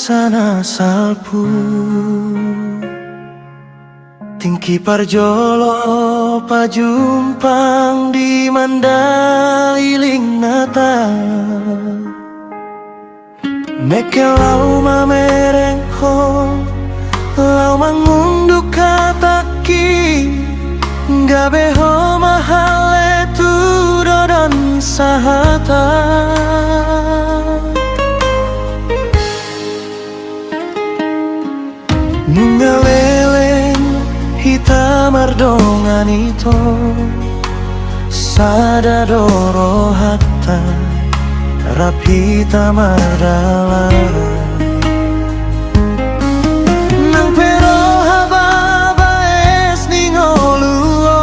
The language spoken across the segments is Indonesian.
sana salpu tingki parjolo pajumpang di Mandailing Natal meke lau mamerengho lau mangunduk kataki gabeho mahale tu dodon sahata nungaleleng hita mardongan itu sada doro hatta rapita mardala nang pero hababa es ningoluo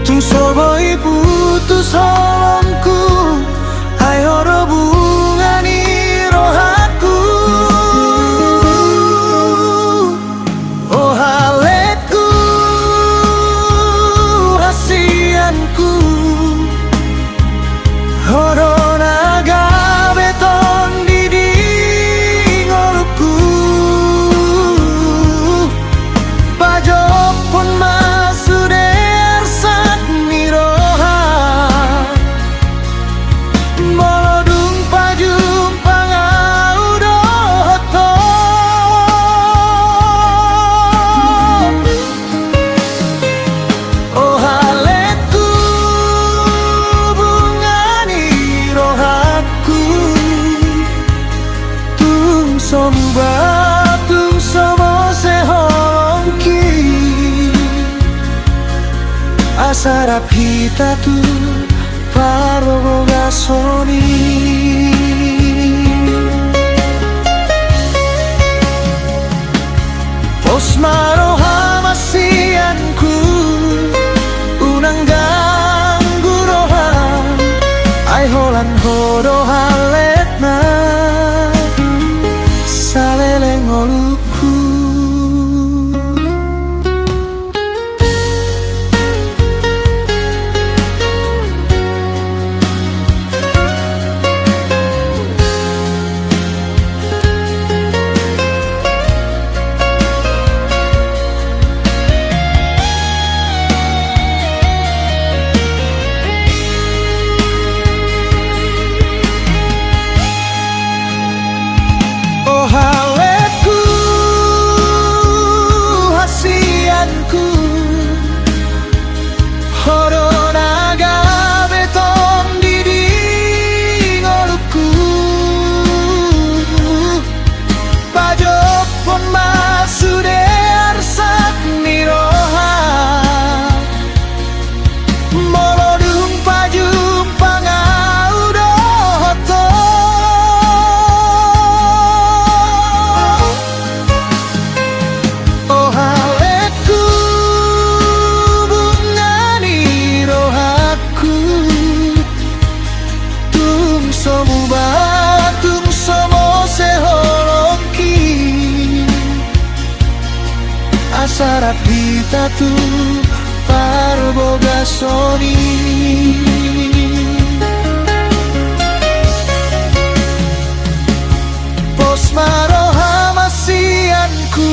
tung soboi putus holongku ay horo bungani rohatku oh haletku hasianku horo naga beton di ngolukku pajok pun masuder sak niroha molodung pajum pangaudoto oh haletku bungani rohatku tung somba tung somo seholongki asarap hita tu paro gasoni posmaro hamasianku unang ganggu rohan ay holan horo haletna saleleng oluku oh haletku hasianku horo naga beton di ngolukku pajok pun masuder sak niroha molodung pajum pangaudoto oh haletku bungani rohatku tung somu batung somo seholongki asarap hita tu parbo gasoni posmaro hamasianku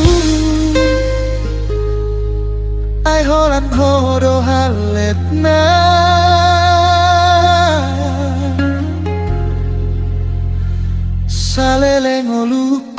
ay holan horo haletna saleleng oluku